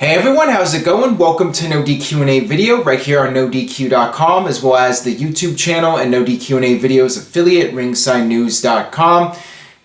Hey everyone, how's it going? Welcome to NoDQ&A video right here on NoDQ.com, as well as the YouTube channel and NoDQ&A videos affiliate, ringsidenews.com.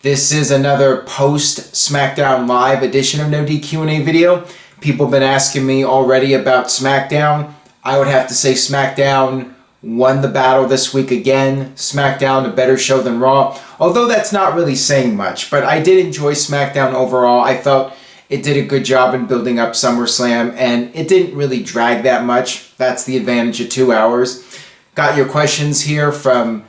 This is another post SmackDown Live edition of NoDQ&A video. People have been asking me already about SmackDown. I would have to say SmackDown won the battle this week again. SmackDown, a better show than Raw. Although that's not really saying much, but I did enjoy SmackDown overall. I felt it did a good job in building up SummerSlam, and it didn't really drag that much. That's the advantage of 2 hours. Got your questions here from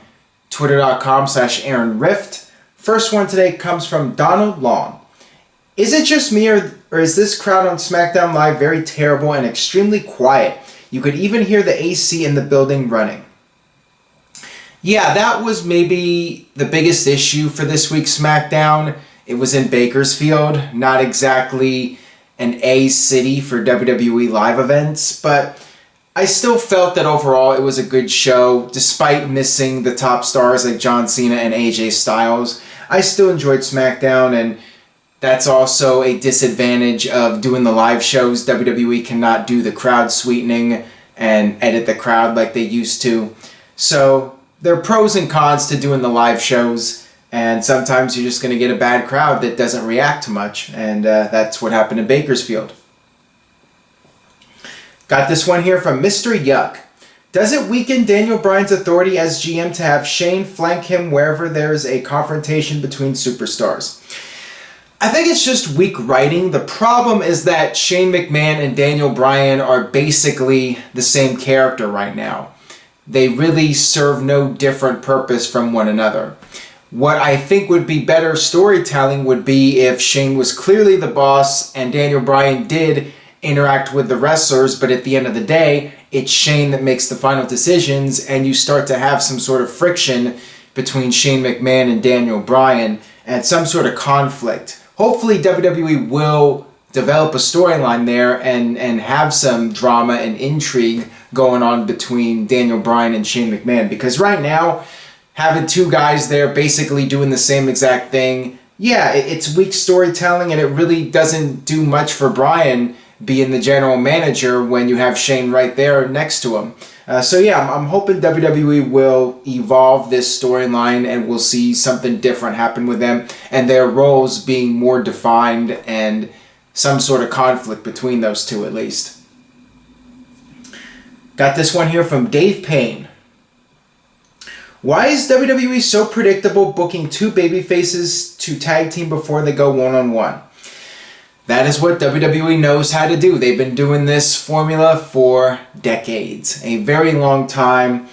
twitter.com/AaronRift. First one today comes from Donald Long. Is it just me, or is this crowd on SmackDown Live very terrible and extremely quiet? You could even hear the AC in the building running. Yeah, that was maybe the biggest issue for this week's SmackDown. It was in Bakersfield, not exactly an A city for WWE live events, but I still felt that overall it was a good show, despite missing the top stars like John Cena and AJ Styles. I still enjoyed SmackDown, and that's also a disadvantage of doing the live shows. WWE cannot do the crowd sweetening and edit the crowd like they used to. So there are pros and cons to doing the live shows. And sometimes you're just going to get a bad crowd that doesn't react to much. And that's what happened in Bakersfield. Got this one here from Mr. Yuck. Does it weaken Daniel Bryan's authority as GM to have Shane flank him wherever there's a confrontation between superstars? I think it's just weak writing. The problem is that Shane McMahon and Daniel Bryan are basically the same character right now. They really serve no different purpose from one another. What I think would be better storytelling would be if Shane was clearly the boss and Daniel Bryan did interact with the wrestlers, but at the end of the day, it's Shane that makes the final decisions, and you start to have some sort of friction between Shane McMahon and Daniel Bryan and some sort of conflict. Hopefully WWE will develop a storyline there and have some drama and intrigue going on between Daniel Bryan and Shane McMahon, because right now, having two guys there basically doing the same exact thing, yeah, it's weak storytelling, and it really doesn't do much for Bryan being the general manager when you have Shane right there next to him. So yeah, I'm hoping WWE will evolve this storyline and we'll see something different happen with them and their roles being more defined and some sort of conflict between those two at least. Got this one here from Dave Payne. Why is WWE so predictable booking two babyfaces to tag team before they go one-on-one? That is what WWE knows how to do. They've been doing this formula for decades. A very long time.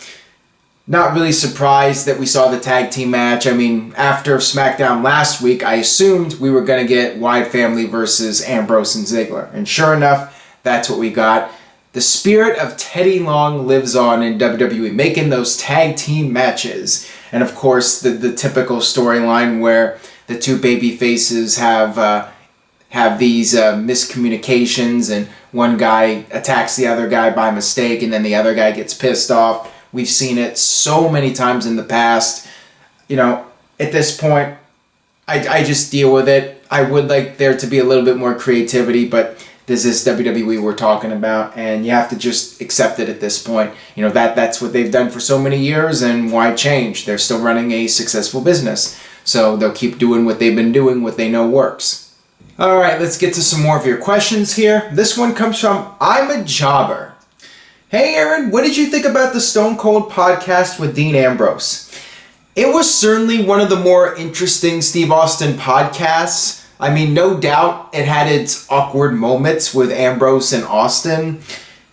Not really surprised that we saw the tag team match. I mean, after SmackDown last week, I assumed we were going to get Wyatt Family versus Ambrose and Ziggler. And sure enough, that's what we got. The spirit of Teddy Long lives on in WWE, making those tag team matches. And of course, the typical storyline where the two baby faces have these miscommunications and one guy attacks the other guy by mistake and then the other guy gets pissed off. We've seen it so many times in the past. You know, at this point, I just deal with it. I would like there to be a little bit more creativity, but this is WWE we're talking about, and you have to just accept it at this point. You know, that's what they've done for so many years, and why change? They're still running a successful business. So they'll keep doing what they've been doing, what they know works. All right, let's get to some more of your questions here. This one comes from I'm a Jobber. Hey Aaron, what did you think about the Stone Cold podcast with Dean Ambrose? It was certainly one of the more interesting Steve Austin podcasts. I mean, no doubt it had its awkward moments with Ambrose and Austin.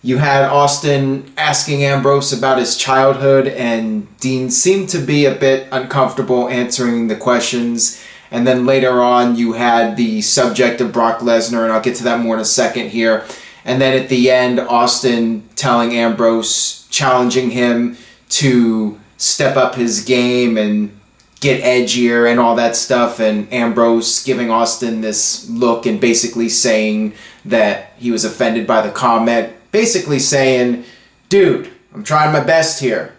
You had Austin asking Ambrose about his childhood, and Dean seemed to be a bit uncomfortable answering the questions. And then later on, you had the subject of Brock Lesnar, and I'll get to that more in a second here. And then at the end, Austin telling Ambrose, challenging him to step up his game and get edgier and all that stuff, and Ambrose giving Austin this look and basically saying that he was offended by the comment, basically saying, dude, I'm trying my best here.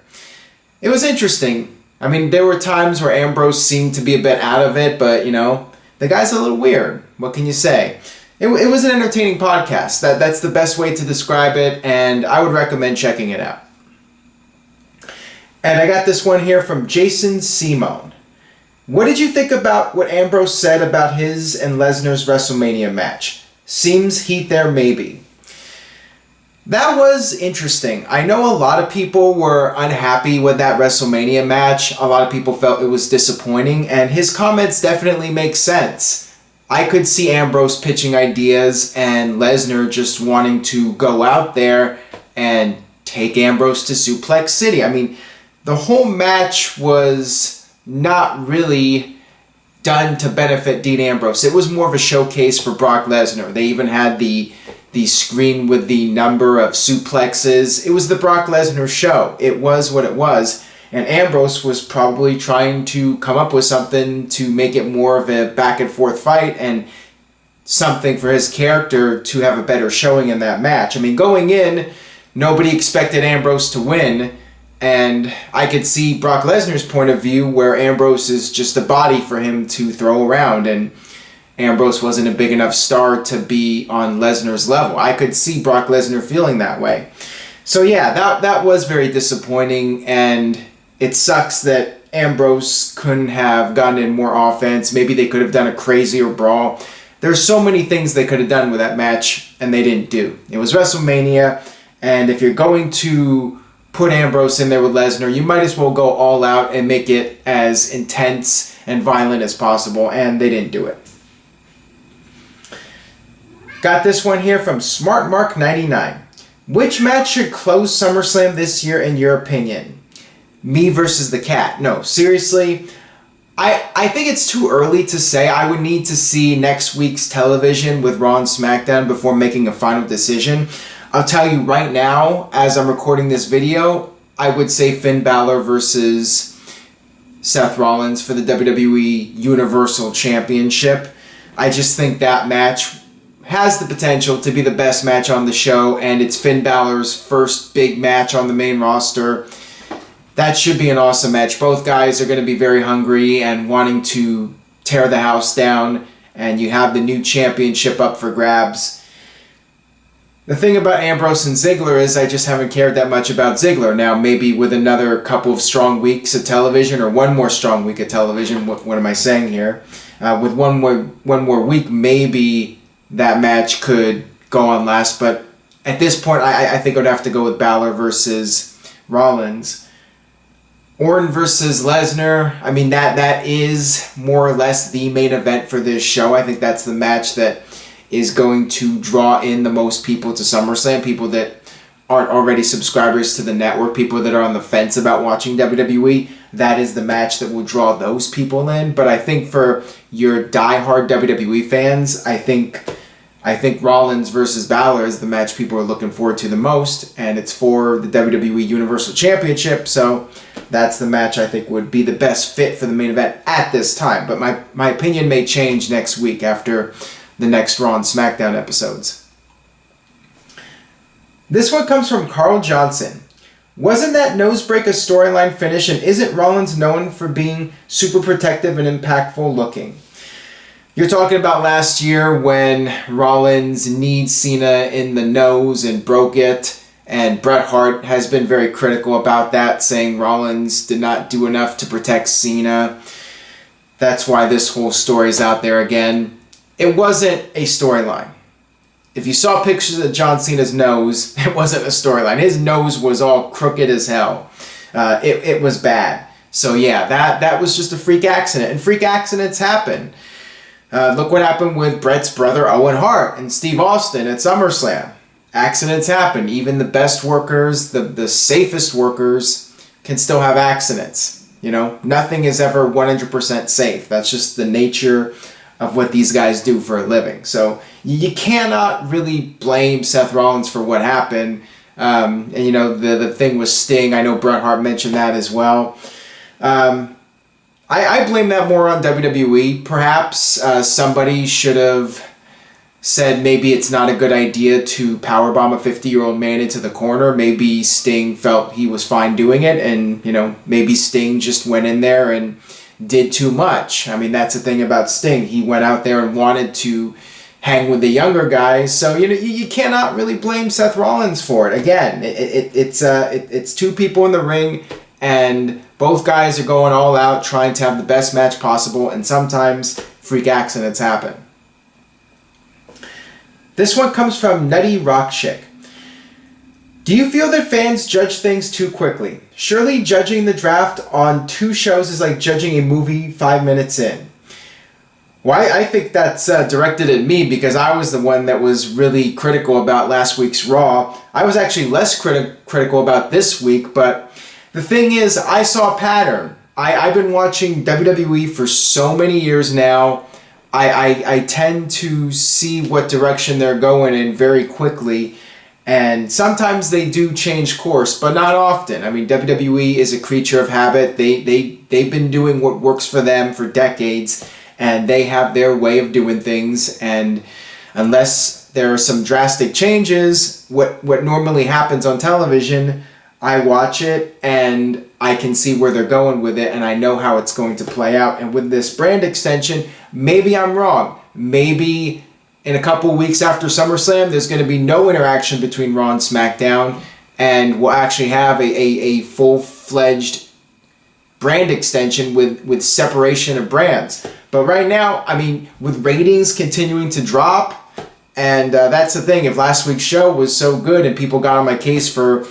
It was interesting. I mean, there were times where Ambrose seemed to be a bit out of it, but, you know, the guy's a little weird. What can you say? it was an entertaining podcast. That's the best way to describe it, and I would recommend checking it out. And I got this one here from Jason Simone. What did you think about what Ambrose said about his and Lesnar's WrestleMania match? Seems heat there, maybe. That was interesting. I know a lot of people were unhappy with that WrestleMania match. A lot of people felt it was disappointing, and his comments definitely make sense. I could see Ambrose pitching ideas and Lesnar just wanting to go out there and take Ambrose to Suplex City. I mean, the whole match was not really done to benefit Dean Ambrose. It was more of a showcase for Brock Lesnar. They even had the screen with the number of suplexes. It was the Brock Lesnar show. It was what it was. And Ambrose was probably trying to come up with something to make it more of a back and forth fight and something for his character to have a better showing in that match. I mean, going in, nobody expected Ambrose to win. And I could see Brock Lesnar's point of view where Ambrose is just a body for him to throw around, and Ambrose wasn't a big enough star to be on Lesnar's level. I could see Brock Lesnar feeling that way. So yeah, that was very disappointing, and it sucks that Ambrose couldn't have gotten in more offense. Maybe they could have done a crazier brawl. There's so many things they could have done with that match, and they didn't do. It was WrestleMania, and if you're going to put Ambrose in there with Lesnar, you might as well go all out and make it as intense and violent as possible, and they didn't do it. Got this one here from SmartMark99. Which match should close SummerSlam this year in your opinion? Me versus the Cat. No, seriously, I think it's too early to say. I would need to see next week's television with Raw and SmackDown before making a final decision. I'll tell you right now, as I'm recording this video, I would say Finn Balor versus Seth Rollins for the WWE Universal Championship. I just think that match has the potential to be the best match on the show, and it's Finn Balor's first big match on the main roster. That should be an awesome match. Both guys are going to be very hungry and wanting to tear the house down, and you have the new championship up for grabs. The thing about Ambrose and Ziggler is I just haven't cared that much about Ziggler. Now, maybe with another couple of strong weeks of television, or one more strong week of television, what am I saying here? With one more week, maybe that match could go on last. But at this point, I think I would have to go with Balor versus Rollins. Orton versus Lesnar, I mean, that is more or less the main event for this show. I think that's the match that is going to draw in the most people to SummerSlam, people that aren't already subscribers to the network, people that are on the fence about watching WWE. That is the match that will draw those people in. But I think for your diehard WWE fans, I think Rollins versus Balor is the match people are looking forward to the most, and it's for the WWE Universal Championship, so that's the match I think would be the best fit for the main event at this time. But my opinion may change next week after the next Raw and SmackDown episodes. This one comes from Carl Johnson. Wasn't that nosebreak a storyline finish, and isn't Rollins known for being super protective and impactful looking? You're talking about last year when Rollins kneed Cena in the nose and broke it, and Bret Hart has been very critical about that, saying Rollins did not do enough to protect Cena. That's why this whole story is out there again. It wasn't a storyline. If you saw pictures of John Cena's nose, it wasn't a storyline. His nose was all crooked as hell. It was bad. So yeah, that was just a freak accident. And freak accidents happen. Look what happened with Bret's brother Owen Hart and Steve Austin at SummerSlam. Accidents happen. Even the best workers, the safest workers, can still have accidents. You know, nothing is ever 100% safe. That's just the nature of what these guys do for a living. So you cannot really blame Seth Rollins for what happened. And you know, the thing with Sting, I know Bret Hart mentioned that as well. I blame that more on WWE. Perhaps somebody should have said maybe it's not a good idea to powerbomb a 50-year-old man into the corner. Maybe Sting felt he was fine doing it, and you know, maybe Sting just went in there and did too much. I mean, that's the thing about Sting. He went out there and wanted to hang with the younger guys. So you cannot really blame Seth Rollins for it. Again, it's two people in the ring, and both guys are going all out trying to have the best match possible, and sometimes freak accidents happen. This one comes from Nutty Rock Chick. Do you feel that fans judge things too quickly? Surely judging the draft on 2 shows is like judging a movie 5 minutes in. Well, I think that's directed at me because I was the one that was really critical about last week's Raw. I was actually less critical about this week, but the thing is, I saw a pattern. I've been watching WWE for so many years now. I tend to see what direction they're going in very quickly. And sometimes they do change course, but not often. I mean, WWE is a creature of habit. They've been doing what works for them for decades, and they have their way of doing things. And unless there are some drastic changes, what normally happens on television, I watch it and I can see where they're going with it, and I know how it's going to play out. And with this brand extension, maybe I'm wrong. Maybe in a couple of weeks after SummerSlam, there's going to be no interaction between Raw and SmackDown, and we'll actually have a full-fledged brand extension with separation of brands. But right now, I mean, with ratings continuing to drop, and that's the thing. If last week's show was so good and people got on my case for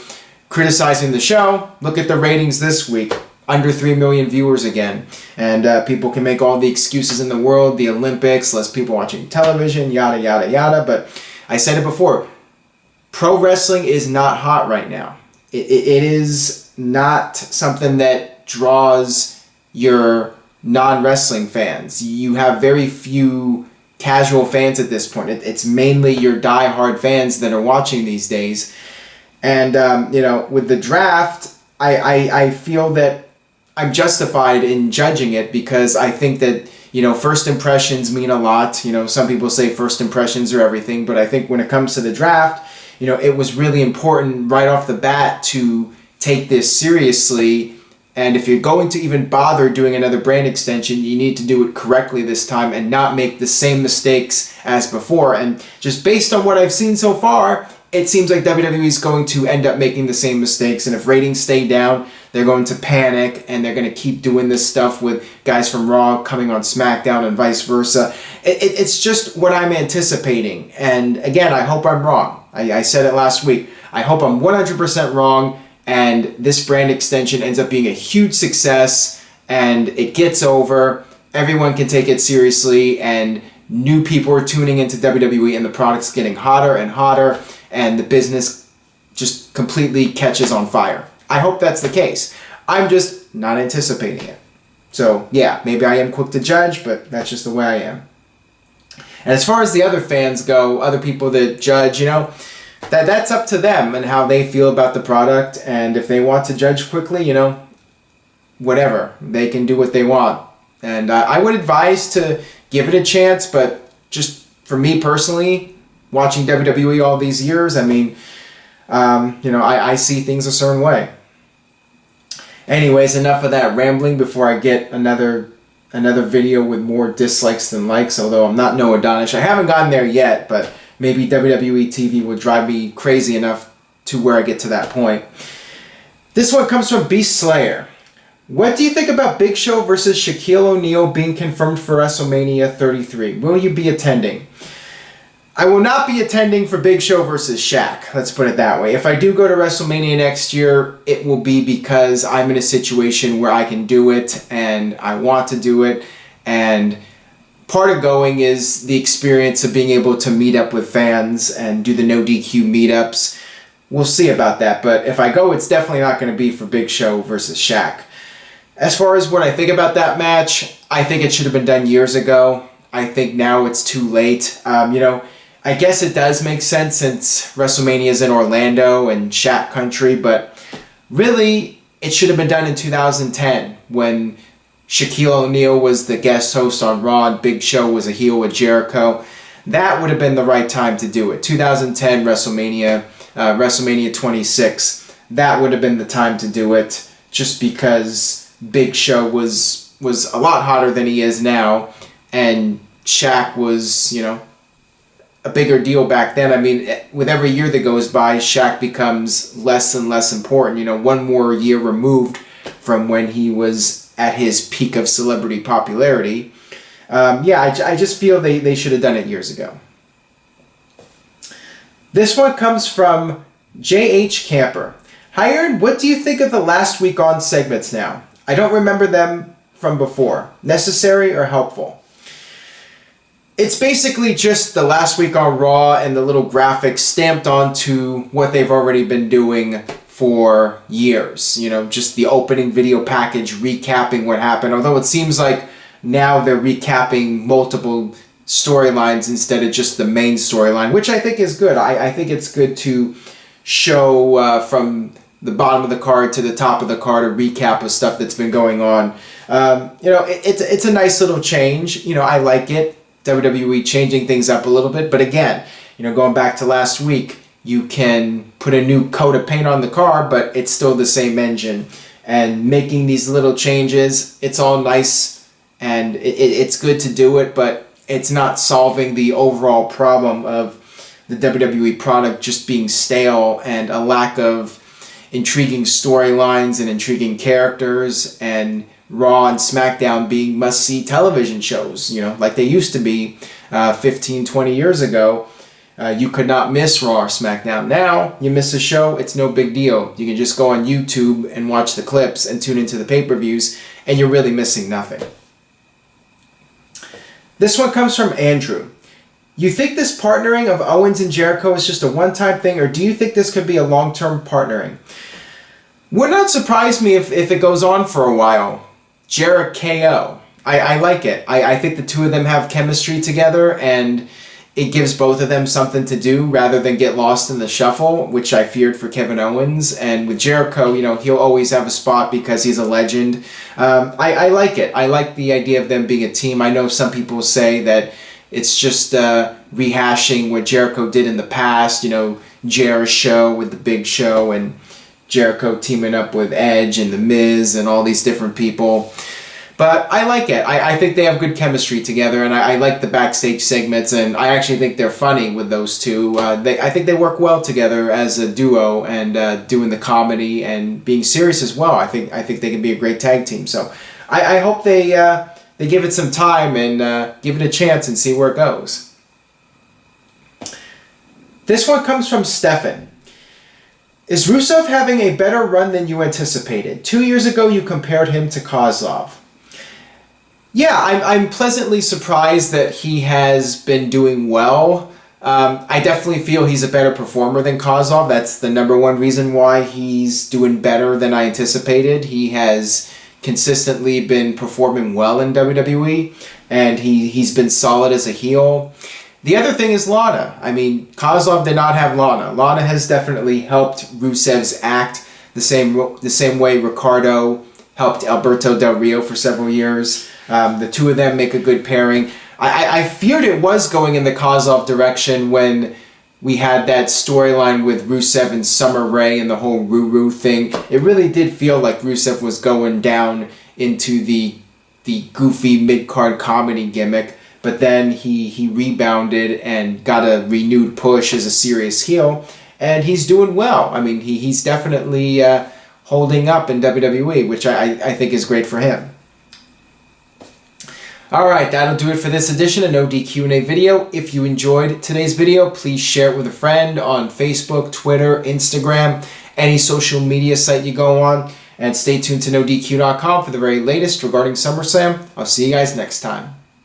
criticizing the show, look at the ratings this week. Under 3 million viewers again. And people can make all the excuses in the world, the Olympics, less people watching television, yada, yada, yada. But I said it before, pro wrestling is not hot right now. It is not something that draws your non-wrestling fans. You have very few casual fans at this point. It's mainly your die-hard fans that are watching these days. And, with the draft, I feel that I'm justified in judging it because I think that, first impressions mean a lot. Some people say first impressions are everything, but I think when it comes to the draft, it was really important right off the bat to take this seriously. And if you're going to even bother doing another brand extension, you need to do it correctly this time and not make the same mistakes as before. And just based on what I've seen so far, it seems like WWE is going to end up making the same mistakes, and if ratings stay down, they're going to panic, and they're going to keep doing this stuff with guys from Raw coming on SmackDown and vice versa. It's just what I'm anticipating, and again, I hope I'm wrong. I said it last week. I hope I'm 100% wrong, and this brand extension ends up being a huge success, and it gets over, everyone can take it seriously, and new people are tuning into WWE, and the product's getting hotter and hotter, and the business just completely catches on fire. I hope that's the case. I'm just not anticipating it. So, yeah, maybe I am quick to judge, but that's just the way I am. And as far as the other fans go, other people that judge, that's up to them and how they feel about the product. And if they want to judge quickly, whatever. They can do what they want. And I would advise to give it a chance, but just for me personally, watching WWE all these years, I mean, I see things a certain way. Anyways, enough of that rambling before I get another video with more dislikes than likes, although I'm not Noah Donish. I haven't gotten there yet, but maybe WWE TV will drive me crazy enough to where I get to that point. This one comes from Beast Slayer. What do you think about Big Show versus Shaquille O'Neal being confirmed for WrestleMania 33? Will you be attending? I will not be attending for Big Show versus Shaq. Let's put it that way. If I do go to WrestleMania next year, it will be because I'm in a situation where I can do it and I want to do it. And part of going is the experience of being able to meet up with fans and do the NoDQ meetups. We'll see about that. But if I go, it's definitely not going to be for Big Show versus Shaq. As far as what I think about that match, I think it should have been done years ago. I think now it's too late. I guess it does make sense since WrestleMania is in Orlando and Shaq country, but really it should have been done in 2010 when Shaquille O'Neal was the guest host on Raw and Big Show was a heel with Jericho. That would have been the right time to do it. 2010 WrestleMania, WrestleMania 26. That would have been the time to do it just because Big Show was a lot hotter than he is now, and Shaq was, a bigger deal back then. I mean, with every year that goes by, Shaq becomes less and less important. You know, one more year removed from when he was at his peak of celebrity popularity. I just feel they should have done it years ago. This one comes from J.H. Camper. Hi, Aaron, what do you think of the last week on segments now? I don't remember them from before. Necessary or helpful? It's basically just the last week on Raw and the little graphics stamped onto what they've already been doing for years. You know, just the opening video package recapping what happened. Although it seems like now they're recapping multiple storylines instead of just the main storyline, which I think is good. I think it's good to show from the bottom of the card to the top of the card a recap of stuff that's been going on. It's a nice little change. You know, I like it. WWE changing things up a little bit, but again, you know, going back to last week, you can put a new coat of paint on the car, but it's still the same engine. And making these little changes, it's all nice and it's good to do it, but it's not solving the overall problem of the WWE product just being stale and a lack of intriguing storylines and intriguing characters, and Raw and SmackDown being must-see television shows, you know, like they used to be 15, 20 years ago. You could not miss Raw or SmackDown. Now, you miss a show, it's no big deal. You can just go on YouTube and watch the clips and tune into the pay-per-views, and you're really missing nothing. This one comes from Andrew. You think this partnering of Owens and Jericho is just a one-time thing, or do you think this could be a long-term partnering? Would not surprise me if it goes on for a while. Jericho. I like it. I think the two of them have chemistry together, and it gives both of them something to do rather than get lost in the shuffle, which I feared for Kevin Owens. And with Jericho, you know, he'll always have a spot because he's a legend. I like it. I like the idea of them being a team. I know some people say that it's just rehashing what Jericho did in the past, you know, Jer's show with the Big Show and Jericho teaming up with Edge and The Miz and all these different people. But I like it. I think they have good chemistry together, and I like the backstage segments, and I actually think they're funny with those two. I think they work well together as a duo, and doing the comedy and being serious as well. I think they can be a great tag team. So I hope they give it some time and give it a chance and see where it goes. This one comes from Stefan. Is Rusev having a better run than you anticipated? 2 years ago, you compared him to Kozlov. Yeah, I'm pleasantly surprised that he has been doing well. I definitely feel he's a better performer than Kozlov. That's the number one reason why he's doing better than I anticipated. He has consistently been performing well in WWE, and he's been solid as a heel. The other thing is Lana. I mean, Kozlov did not have Lana. Lana has definitely helped Rusev's act the same way Ricardo helped Alberto Del Rio for several years. The two of them make a good pairing. I feared it was going in the Kozlov direction when we had that storyline with Rusev and Summer Rae and the whole Ruru thing. It really did feel like Rusev was going down into the goofy mid-card comedy gimmick, but then he rebounded and got a renewed push as a serious heel, and he's doing well. I mean, he's definitely holding up in WWE, which I think is great for him. Alright, that'll do it for this edition of NoDQ&A video. If you enjoyed today's video, please share it with a friend on Facebook, Twitter, Instagram, any social media site you go on. And stay tuned to NoDQ.com for the very latest regarding SummerSlam. I'll see you guys next time.